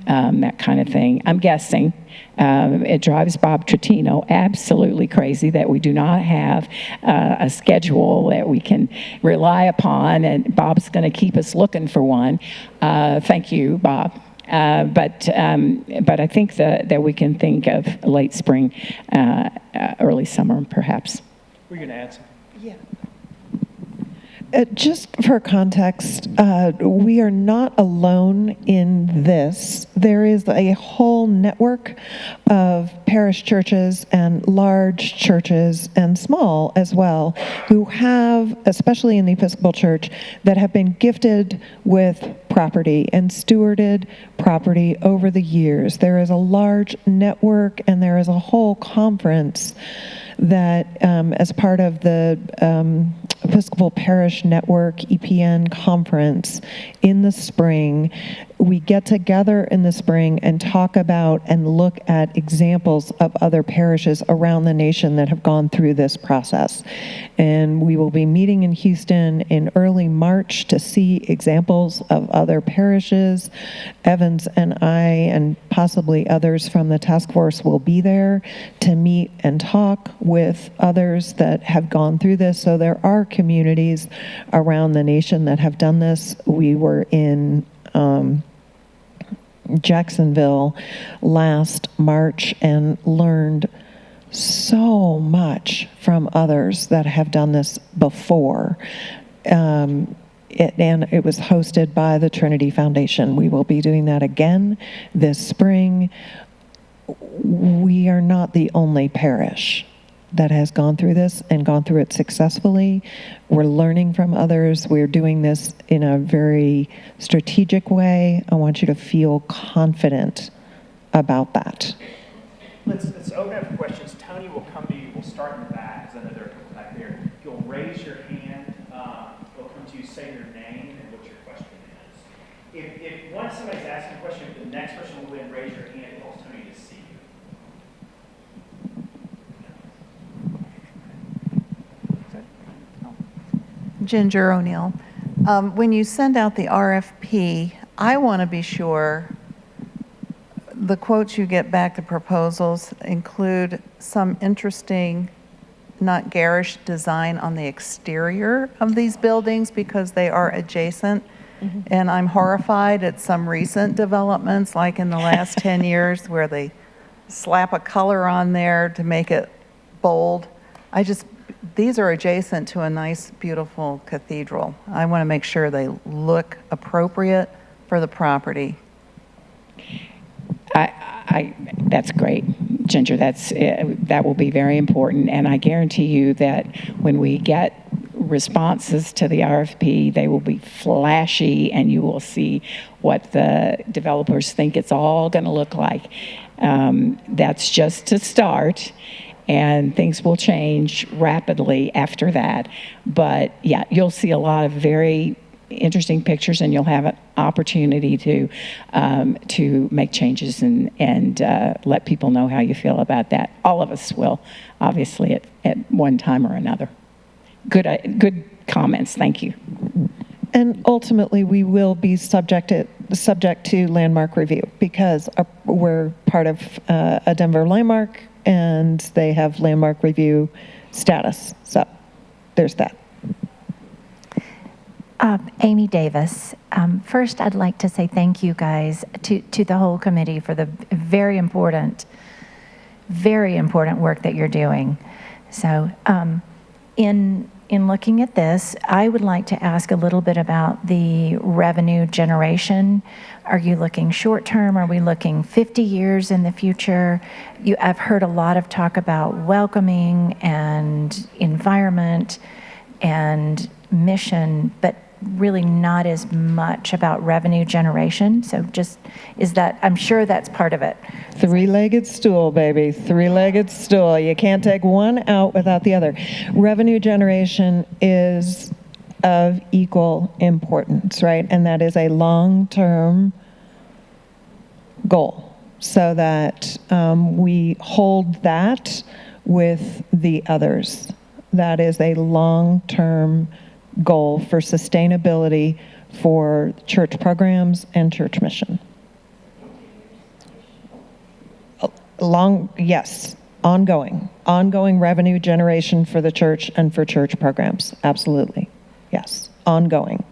That kind of thing. I'm guessing. It drives Bob Trotino absolutely crazy that we do not have a schedule that we can rely upon, and Bob's going to keep us looking for one. Thank you, Bob. But I think that we can think of late spring, early summer, perhaps. We're going to add something. Yeah. Just for context, we are not alone in this. There is a whole network of parish churches and large churches and small as well who have, especially in the Episcopal Church, that have been gifted with property and stewarded property over the years. There is a large network, and there is a whole conference that as part of the Episcopal Parish Network EPN conference in the spring, we get together in the spring and talk about and look at examples of other parishes around the nation that have gone through this process. And we will be meeting in Houston in early March to see examples of other parishes. Evans and I, and possibly others from the task force, will be there to meet and talk with others that have gone through this. So there are communities around the nation that have done this. We were in Jacksonville last March and learned so much from others that have done this before. And it was hosted by the Trinity Foundation. We will be doing that again this spring. We are not the only parish that has gone through this and gone through it successfully. We're learning from others. We're doing this in a very strategic way. I want you to feel confident about that. Let's open up for questions. Tony will come to you. We'll start in the back, because I know there are people back there. If you'll raise your hand, they'll come to you, say your name and what your question is. If once somebody's asking a question, the next person will then raise your hand and cause Tony to see you. Ginger O'Neill. When you send out the RFP, I want to be sure the quotes you get back, the proposals, include some interesting, not garish design on the exterior of these buildings, because they are adjacent. Mm-hmm. And I'm horrified at some recent developments, like in the last 10 years, where they slap a color on there to make it bold. These are adjacent to a nice, beautiful cathedral. I want to make sure they look appropriate for the property. That's great, Ginger. That will be very important, and I guarantee you that when we get responses to the RFP, they will be flashy, and you will see what the developers think it's all going to look like. That's just to start. and things will change rapidly after that. But yeah, you'll see a lot of very interesting pictures, and you'll have an opportunity to make changes and let people know how you feel about that. All of us will, obviously, at one time or another. Good comments. Thank you. And ultimately, we will be subject to landmark review because we're part of a Denver landmark, and they have landmark review status. So there's that. Amy Davis. First, I'd like to say thank you guys to the whole committee for the very important work that you're doing. So in looking at this, I would like to ask a little bit about the revenue generation. Are you looking short term? Are we looking 50 years in the future? I've heard a lot of talk about welcoming and environment and mission, but really not as much about revenue generation. So I'm sure that's part of it. Three-legged stool, baby. Three-legged stool. You can't take one out without the other. Revenue generation is of equal importance, right? And that is a long-term goal so that we hold that with the others. That is a long-term goal for sustainability for church programs and church mission. Yes, ongoing revenue generation for the church and for church programs. Absolutely. Yes, ongoing.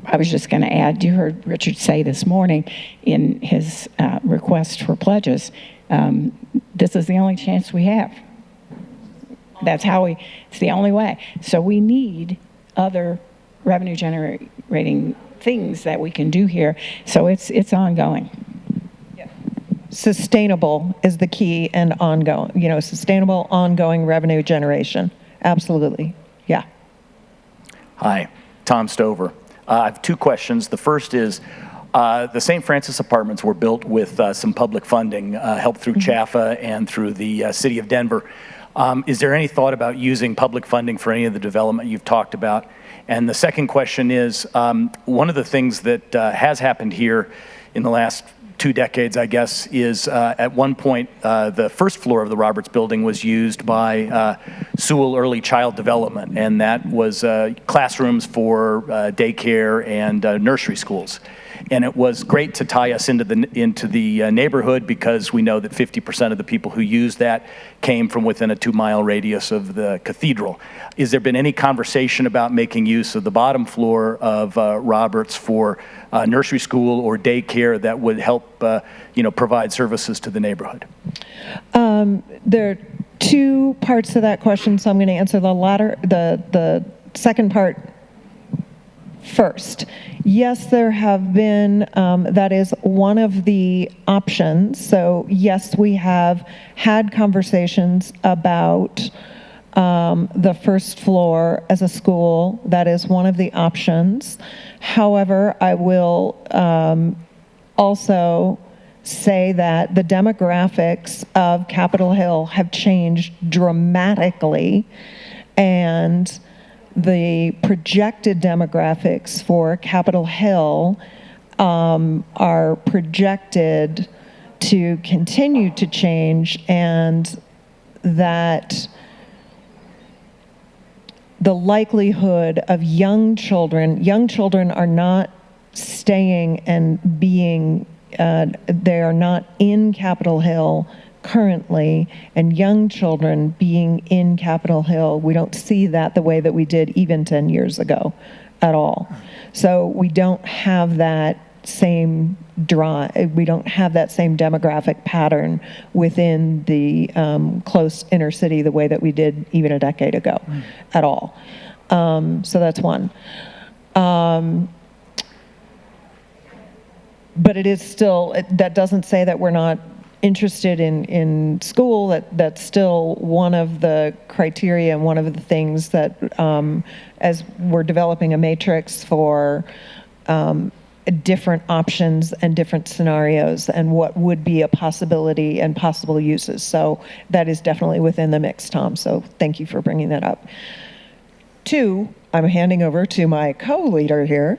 I was just going to add, you heard Richard say this morning in his request for pledges, this is the only chance we have. It's the only way. So we need other revenue generating things that we can do here. So it's ongoing. Yeah. Sustainable is the key, and ongoing, sustainable ongoing revenue generation. Absolutely. Yeah. Hi, Tom Stover. I have two questions. The first is, the St. Francis apartments were built with some public funding, help through CHAFA and through the city of Denver. Is there any thought about using public funding for any of the development you've talked about? And the second question is, one of the things that has happened here in the last 2 decades, I guess, is at one point, the first floor of the Roberts Building was used by Sewell Early Child Development, and that was classrooms for daycare and nursery schools. And it was great to tie us into the neighborhood because we know that 50% of the people who used that came from within a 2-mile radius of the cathedral. Is there been any conversation about making use of the bottom floor of Roberts for nursery school or daycare that would help provide services to the neighborhood? There are 2 parts to that question, so I'm going to answer the second part first. Yes, there have been, that is one of the options. So yes, we have had conversations about the first floor as a school. That is one of the options. However, I will also say that the demographics of Capitol Hill have changed dramatically, and the projected demographics for Capitol Hill are projected to continue to change, and that the likelihood of young children are not staying and being, they are not in Capitol Hill currently, and young children being in Capitol Hill, we don't see that the way that we did even 10 years ago at all. So we don't have that same we don't have that same demographic pattern within the close inner city the way that we did even a decade ago at all. So that's one. But it is still, that doesn't say that we're not interested in school. That's still one of the criteria and one of the things that as we're developing a matrix for different options and different scenarios and what would be a possibility and possible uses. So that is definitely within the mix, Tom. So thank you for bringing that up. 2, I'm handing over to my co-leader here.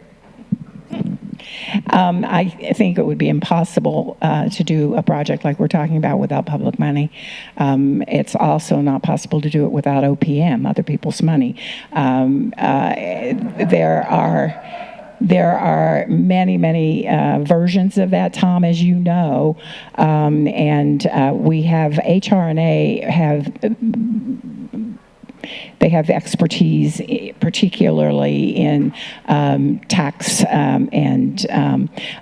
I think it would be impossible to do a project like we're talking about without public money. It's also not possible to do it without OPM, other people's money. There are many versions of that, Tom, as you know, and we have HR&A they have expertise, particularly in tax and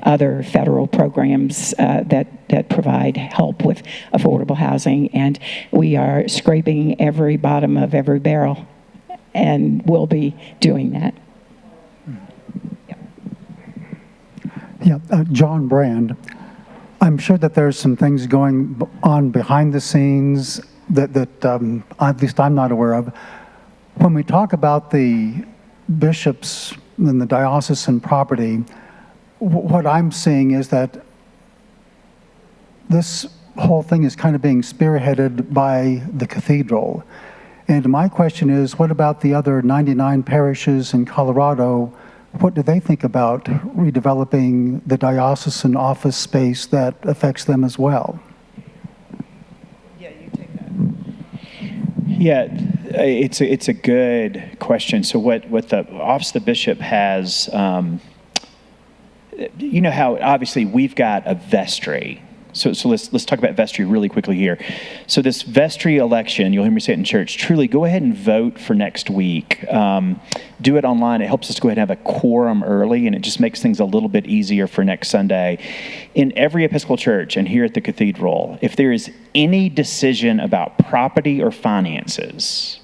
other federal programs that provide help with affordable housing. And we are scraping every bottom of every barrel, and we'll be doing that. Yeah, John Brand. I'm sure that there's some things going on behind the scenes that at least I'm not aware of. When we talk about the bishops and the diocesan property, what I'm seeing is that this whole thing is kind of being spearheaded by the cathedral. And my question is, what about the other 99 parishes in Colorado? What do they think about redeveloping the diocesan office space that affects them as well? Yeah, you take that. Yeah, it's a good question. So what the Office of the Bishop has, you know how obviously we've got a vestry. So let's talk about vestry really quickly here. So this vestry election, you'll hear me say it in church, truly go ahead and vote for next week. Do it online. It helps us to go ahead and have a quorum early, and it just makes things a little bit easier for next Sunday. In every Episcopal church and here at the cathedral, if there is any decision about property or finances,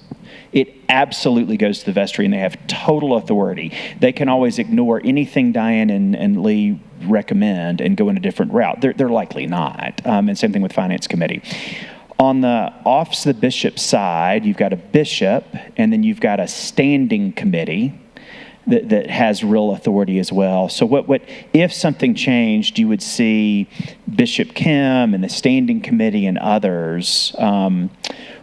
it absolutely goes to the vestry, and they have total authority. They can always ignore anything Diane and Lee recommend and go in a different route. They're likely not. And same thing with Finance Committee. On the Office of the Bishop side, you've got a bishop, and then you've got a standing committee that has real authority as well. So what if something changed, you would see Bishop Kim and the standing committee and others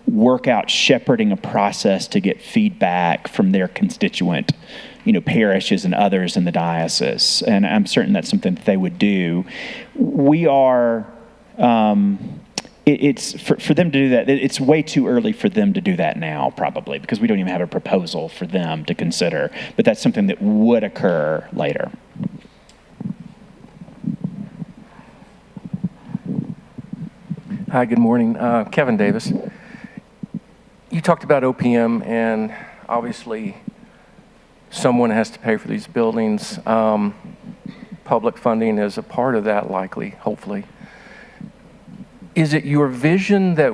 work out shepherding a process to get feedback from their constituent, parishes and others in the diocese. And I'm certain that's something that they would do. We are, it's for them to do that, it's way too early for them to do that now, probably, because we don't even have a proposal for them to consider. But that's something that would occur later. Hi, good morning. Kevin Davis. You talked about OPM, and obviously someone has to pay for these buildings. Public funding is a part of that, likely, hopefully. Is it your vision that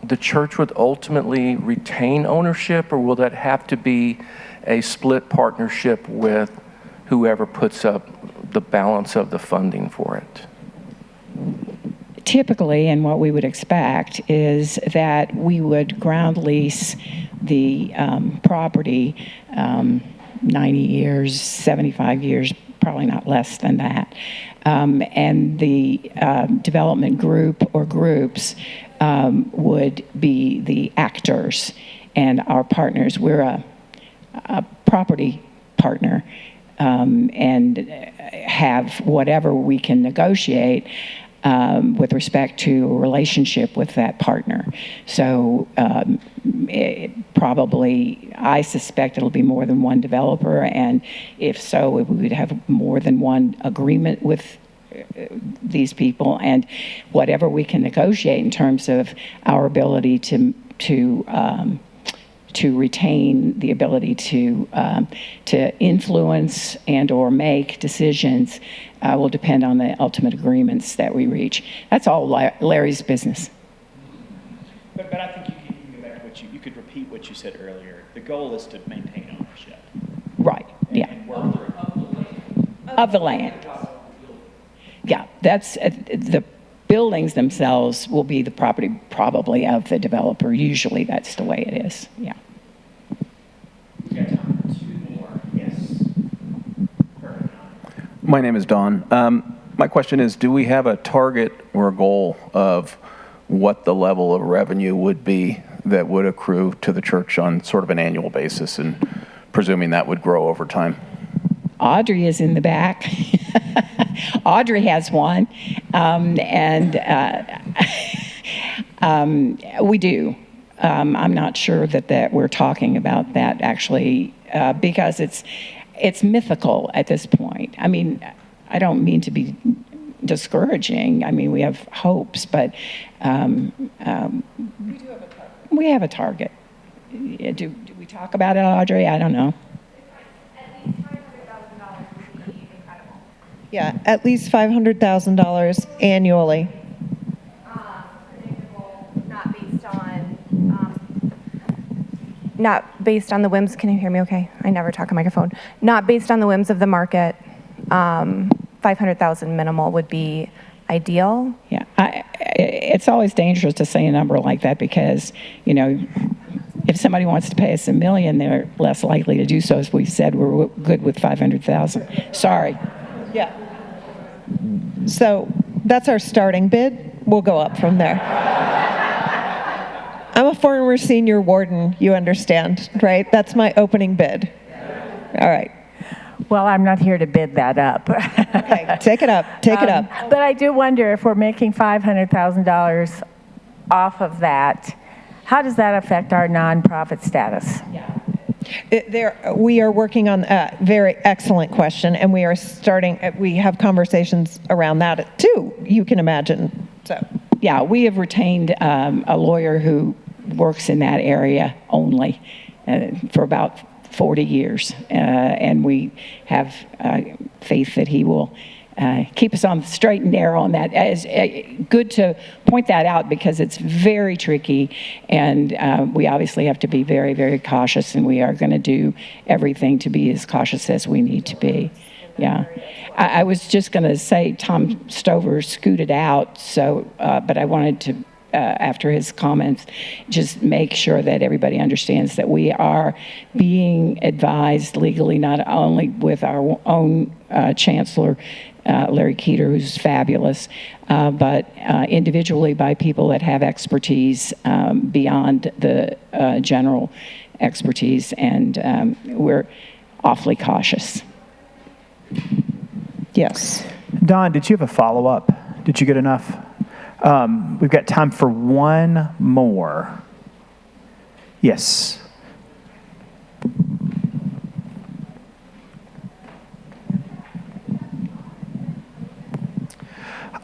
the church would ultimately retain ownership, or will that have to be a split partnership with whoever puts up the balance of the funding for it? Typically, and what we would expect is that we would ground lease the property 90 years, 75 years, probably not less than that. And the development group or groups would be the actors and our partners. We're a property partner and have whatever we can negotiate with respect to a relationship with that partner. So I suspect it'll be more than one developer, and if so, we would have more than one agreement with these people, and whatever we can negotiate in terms of our ability to retain the ability to influence and or make decisions will depend on the ultimate agreements that we reach. That's all Larry's business. But I think you can go back to you could repeat what you said earlier. The goal is to maintain ownership. Right, yeah. And work through Of the land. Yeah, that's, the buildings themselves will be the property probably of the developer. Usually that's the way it is, yeah. We got time for two more. Yes. My name is Don. My question is, do we have a target or a goal of what the level of revenue would be that would accrue to the church on sort of an annual basis, and presuming that would grow over time? Audrey is in the back. Audrey has one, we do. I'm not sure that we're talking about that actually, because it's mythical at this point. I mean, I don't mean to be discouraging. I mean, we have hopes, but we have a target. Do we talk about it, Audrey? I don't know. Yeah, at least $500,000 annually. Predictable, not based on the whims. Can you hear me okay? I never talk on microphone. Not based on the whims of the market. 500,000 minimal would be ideal. Yeah, it's always dangerous to say a number like that because, you know, if somebody wants to pay us $1 million, they're less likely to do so. As we've said, we're good with 500,000. Sorry. Yeah. So that's our starting bid. We'll go up from there. I'm a former senior warden, you understand, right? That's my opening bid. All right. Well, I'm not here to bid that up. Okay, take it up, take it up. But I do wonder if we're making $500,000 off of that, how does that affect our nonprofit status? We are working on a very excellent question, and we are we have conversations around that too, you can imagine. So, yeah, we have retained a lawyer who works in that area only for about 40 years, and we have faith that he will keep us on the straight and narrow on that. It's good to point that out because it's very tricky, and we obviously have to be very, very cautious, and we are going to do everything to be as cautious as we need to be. Yeah. I was just going to say Tom Stover scooted out, so but I wanted to, after his comments, just make sure that everybody understands that we are being advised legally, not only with our own chancellor, Larry Keeter, who's fabulous, but individually by people that have expertise beyond the general expertise, and we're awfully cautious. Yes. Don, did you have a follow-up? Did you get enough? We've got time for one more. Yes.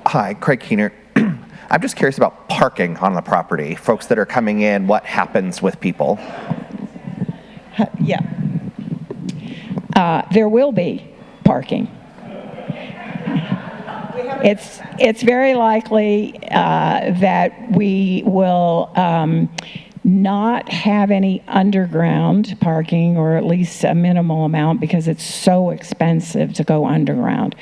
Hi, Craig Keener. I'm just curious about parking on the property. Folks that are coming in, what happens with people? Yeah. There will be parking. It's very likely that we will not have any underground parking, or at least a minimal amount, because it's so expensive to go underground.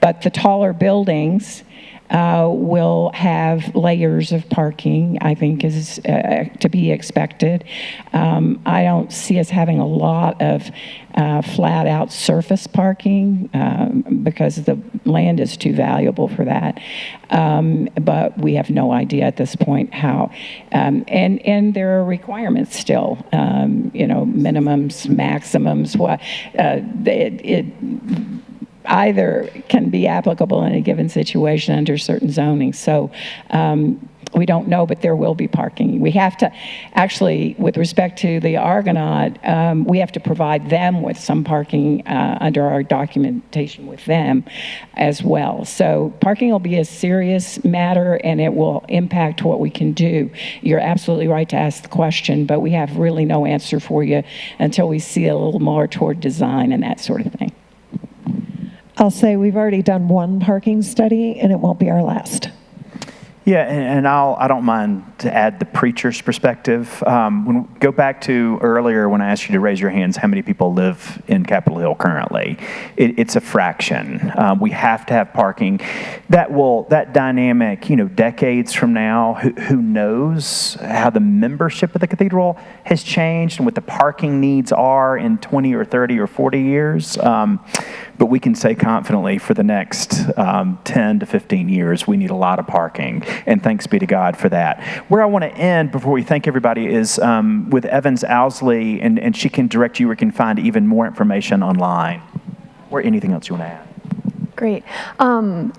But the taller buildings will have layers of parking, I think is to be expected. I don't see us having a lot of flat out surface parking because the land is too valuable for that. But we have no idea at this point how. And there are requirements still, minimums, maximums. It either can be applicable in a given situation under certain zoning. So we don't know, but there will be parking. We have to, actually, with respect to the Argonaut, we have to provide them with some parking under our documentation with them as well. So parking will be a serious matter, and it will impact what we can do. You're absolutely right to ask the question, but we have really no answer for you until we see a little more toward design and that sort of thing. I'll say we've already done one parking study, and it won't be our last. Yeah, and I don't mind to add the preacher's perspective. Go back to earlier when I asked you to raise your hands, how many people live in Capitol Hill currently? It's a fraction. We have to have parking. That dynamic, decades from now, who knows how the membership of the cathedral has changed and what the parking needs are in 20 or 30 or 40 years. But we can say confidently for the next 10 to 15 years, we need a lot of parking. And thanks be to God for that. Where I want to end before we thank everybody is with Evans Owsley, and she can direct you where you can find even more information online or anything else you want to add. Great.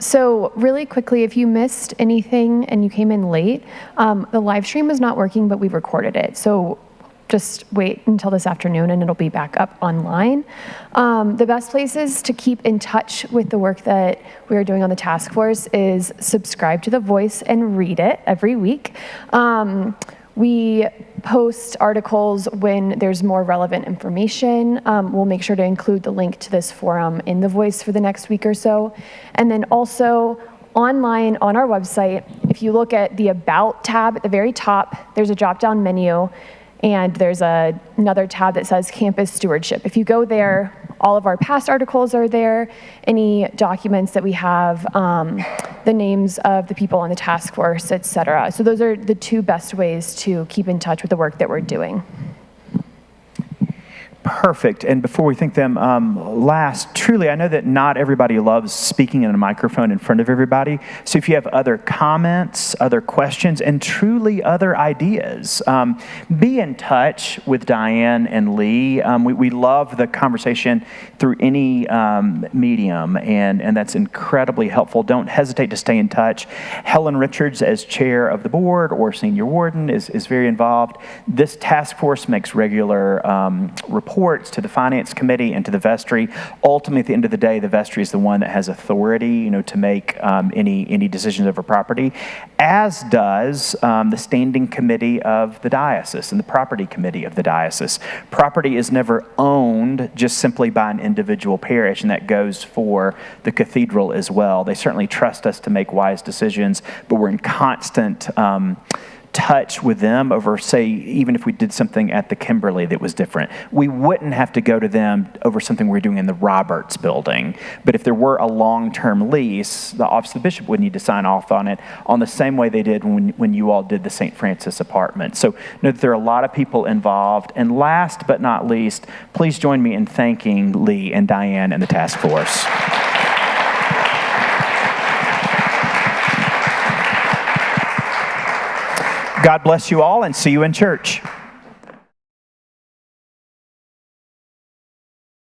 So really quickly, if you missed anything and you came in late, the live stream is not working, but we recorded it. So just wait until this afternoon and it'll be back up online. The best places to keep in touch with the work that we are doing on the task force is subscribe to The Voice and read it every week. We post articles when there's more relevant information. We'll make sure to include the link to this forum in The Voice for the next week or so. And then also online on our website, if you look at the About tab at the very top, there's a drop-down menu, and there's another tab that says Campus Stewardship. If you go there, all of our past articles are there, any documents that we have, the names of the people on the task force, et cetera. So those are the two best ways to keep in touch with the work that we're doing. Perfect. And before we thank them, last, truly, I know that not everybody loves speaking in a microphone in front of everybody. So if you have other comments, other questions, and truly other ideas, be in touch with Diane and Lee. We love the conversation through any medium, and that's incredibly helpful. Don't hesitate to stay in touch. Helen Richards, as chair of the board or senior warden, is very involved. This task force makes regular reports to the finance committee and to the vestry. Ultimately, at the end of the day, the vestry is the one that has authority, to make any decisions over property, as does the standing committee of the diocese and the property committee of the diocese. Property is never owned just simply by an individual parish, and that goes for the cathedral as well. They certainly trust us to make wise decisions, but we're in constant touch with them over, say, even if we did something at the Kimberly that was different. We wouldn't have to go to them over something we're doing in the Roberts building. But if there were a long-term lease, the Office of the Bishop would need to sign off on it on the same way they did when you all did the St. Francis apartment. So know that there are a lot of people involved. And last but not least, please join me in thanking Lee and Diane and the task force. God bless you all, and see you in church.